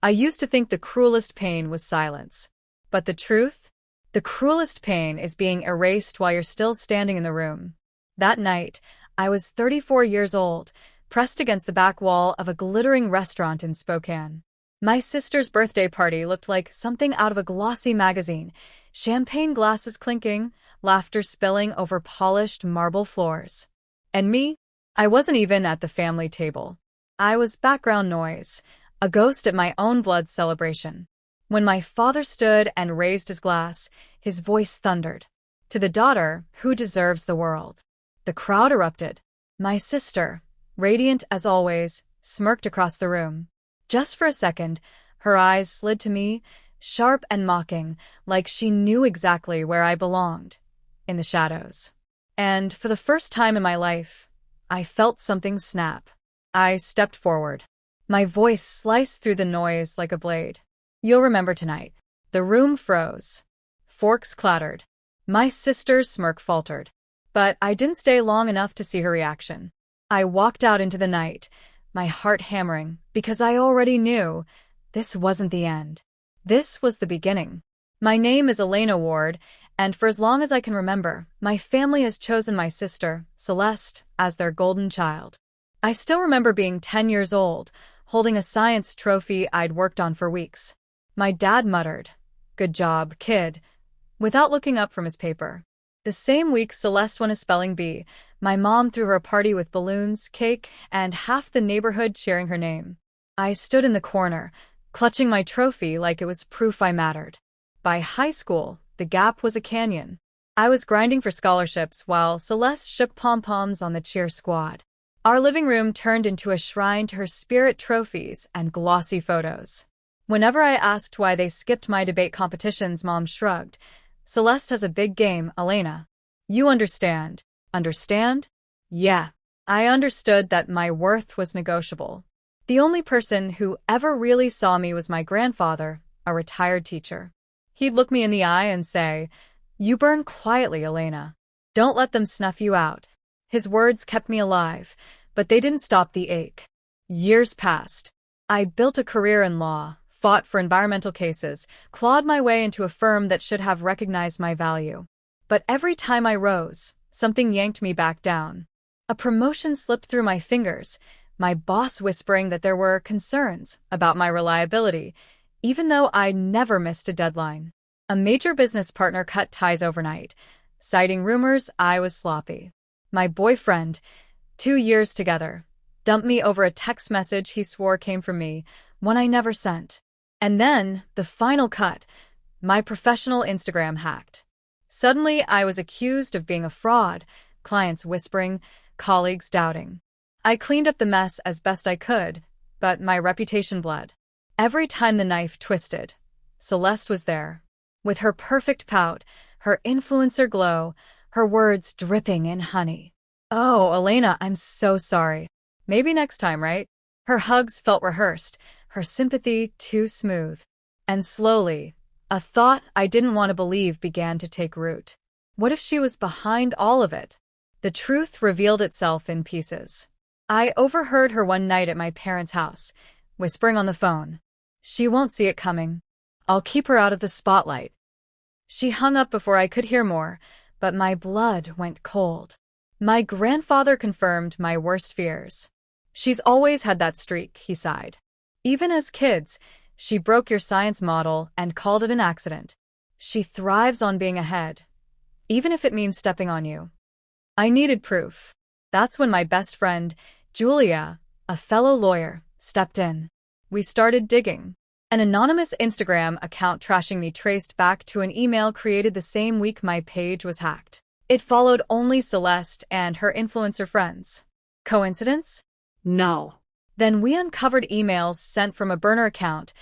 I used to think the cruelest pain was silence. But the truth? The cruelest pain is being erased while you're still standing in the room. That night, I was 34 years old, pressed against the back wall of a glittering restaurant in Spokane. My sister's birthday party looked like something out of a glossy magazine, champagne glasses clinking, laughter spilling over polished marble floors. And me? I wasn't even at the family table. I was background noise, a ghost at my own blood celebration. When my father stood and raised his glass, his voice thundered. To the daughter who deserves the world. The crowd erupted. My sister, radiant as always, smirked across the room. Just for a second, her eyes slid to me, sharp and mocking, like she knew exactly where I belonged, in the shadows. And for the first time in my life, I felt something snap. I stepped forward. My voice sliced through the noise like a blade. You'll remember tonight. The room froze. Forks clattered. My sister's smirk faltered. But I didn't stay long enough to see her reaction. I walked out into the night, my heart hammering, because I already knew this wasn't the end. This was the beginning. My name is Elena Ward, and for as long as I can remember, my family has chosen my sister, Celeste, as their golden child. I still remember being 10 years old, holding a science trophy I'd worked on for weeks. My dad muttered, "Good job, kid," without looking up from his paper. The same week Celeste won a spelling bee, my mom threw her a party with balloons, cake, and half the neighborhood cheering her name. I stood in the corner, clutching my trophy like it was proof I mattered. By high school, the gap was a canyon. I was grinding for scholarships while Celeste shook pom-poms on the cheer squad. Our living room turned into a shrine to her spirit trophies and glossy photos. Whenever I asked why they skipped my debate competitions, Mom shrugged. Celeste has a big game, Elena. You understand. Understand? Yeah. I understood that my worth was negotiable. The only person who ever really saw me was my grandfather, a retired teacher. He'd look me in the eye and say, "You burn quietly, Elena. Don't let them snuff you out." His words kept me alive, but they didn't stop the ache. Years passed. I built a career in law, fought for environmental cases, clawed my way into a firm that should have recognized my value. But every time I rose, something yanked me back down. A promotion slipped through my fingers, my boss whispering that there were concerns about my reliability, even though I never missed a deadline. A major business partner cut ties overnight, citing rumors I was sloppy. My boyfriend, 2 years together, dumped me over a text message he swore came from me, one I never sent. And then, the final cut, my professional Instagram hacked. Suddenly, I was accused of being a fraud, clients whispering, colleagues doubting. I cleaned up the mess as best I could, but my reputation bled. Every time the knife twisted, Celeste was there. With her perfect pout, her influencer glow, her words dripping in honey. "Oh, Elena, I'm so sorry. Maybe next time, right?" Her hugs felt rehearsed, her sympathy too smooth. And slowly, a thought I didn't want to believe began to take root. What if she was behind all of it? The truth revealed itself in pieces. I overheard her one night at my parents' house, whispering on the phone, "She won't see it coming. I'll keep her out of the spotlight." She hung up before I could hear more, but my blood went cold. My grandfather confirmed my worst fears. "She's always had that streak," he sighed. "Even as kids, she broke your science model and called it an accident. She thrives on being ahead, even if it means stepping on you." I needed proof. That's when my best friend, Julia, a fellow lawyer, stepped in. We started digging. An anonymous Instagram account trashing me traced back to an email created the same week my page was hacked. It followed only Celeste and her influencer friends. Coincidence? No. Then we uncovered emails sent from a burner account,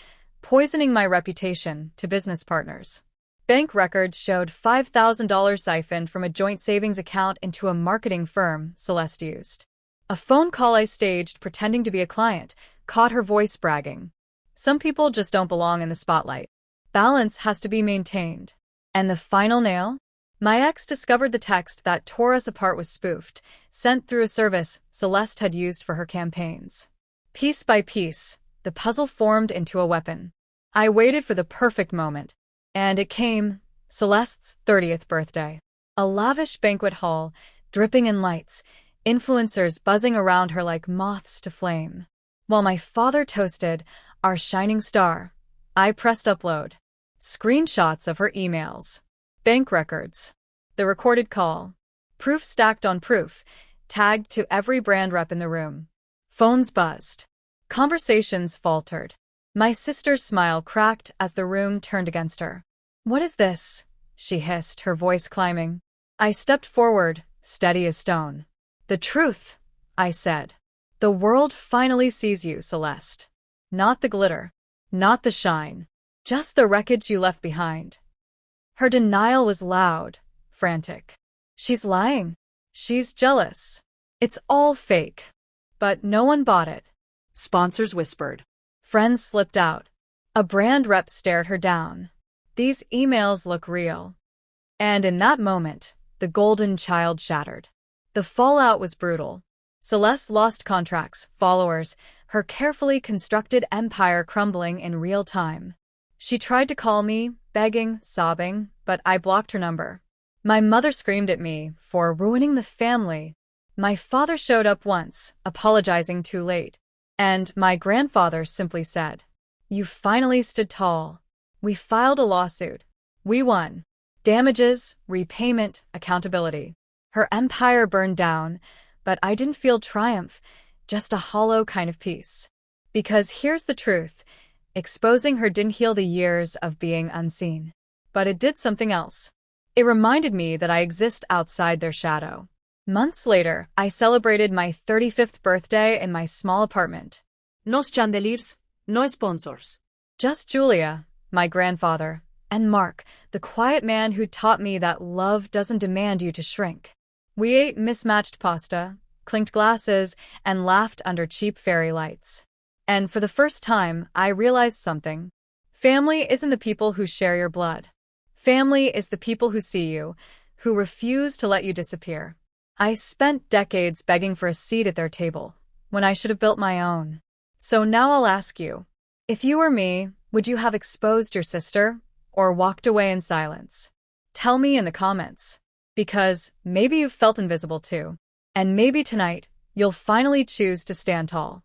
poisoning my reputation to business partners. Bank records showed $5,000 siphoned from a joint savings account into a marketing firm Celeste used. A phone call I staged pretending to be a client caught her voice bragging. Some people just don't belong in the spotlight. Balance has to be maintained. And the final nail? My ex discovered the text that tore us apart was spoofed, sent through a service Celeste had used for her campaigns. Piece by piece, the puzzle formed into a weapon. I waited for the perfect moment, and it came: Celeste's 30th birthday. A lavish banquet hall, dripping in lights, influencers buzzing around her like moths to flame. While my father toasted, our shining star, I pressed upload. Screenshots of her emails, bank records, the recorded call, proof stacked on proof, tagged to every brand rep in the room. Phones buzzed. Conversations faltered. My sister's smile cracked as the room turned against her. "What is this?" she hissed, her voice climbing. I stepped forward, steady as stone. "The truth," I said. "The world finally sees you, Celeste. Not the glitter, not the shine, just the wreckage you left behind." Her denial was loud, frantic. "She's lying. She's jealous. It's all fake." But no one bought it. Sponsors whispered. Friends slipped out. A brand rep stared her down. "These emails look real." And in that moment, the golden child shattered. The fallout was brutal. Celeste lost contracts, followers, her carefully constructed empire crumbling in real time. She tried to call me, begging, sobbing, but I blocked her number. My mother screamed at me for ruining the family. My father showed up once, apologizing too late. And my grandfather simply said, "You finally stood tall." We filed a lawsuit. We won. Damages, repayment, accountability. Her empire burned down, but I didn't feel triumph, just a hollow kind of peace. Because here's the truth: exposing her didn't heal the years of being unseen. But it did something else. It reminded me that I exist outside their shadow. Months later, I celebrated my 35th birthday in my small apartment. No chandeliers, no sponsors. Just Julia, my grandfather, and Mark, the quiet man who taught me that love doesn't demand you to shrink. We ate mismatched pasta, clinked glasses, and laughed under cheap fairy lights. And for the first time, I realized something. Family isn't the people who share your blood. Family is the people who see you, who refuse to let you disappear. I spent decades begging for a seat at their table, when I should have built my own. So now I'll ask you, if you were me, would you have exposed your sister, or walked away in silence? Tell me in the comments. Because maybe you've felt invisible too. And maybe tonight, you'll finally choose to stand tall.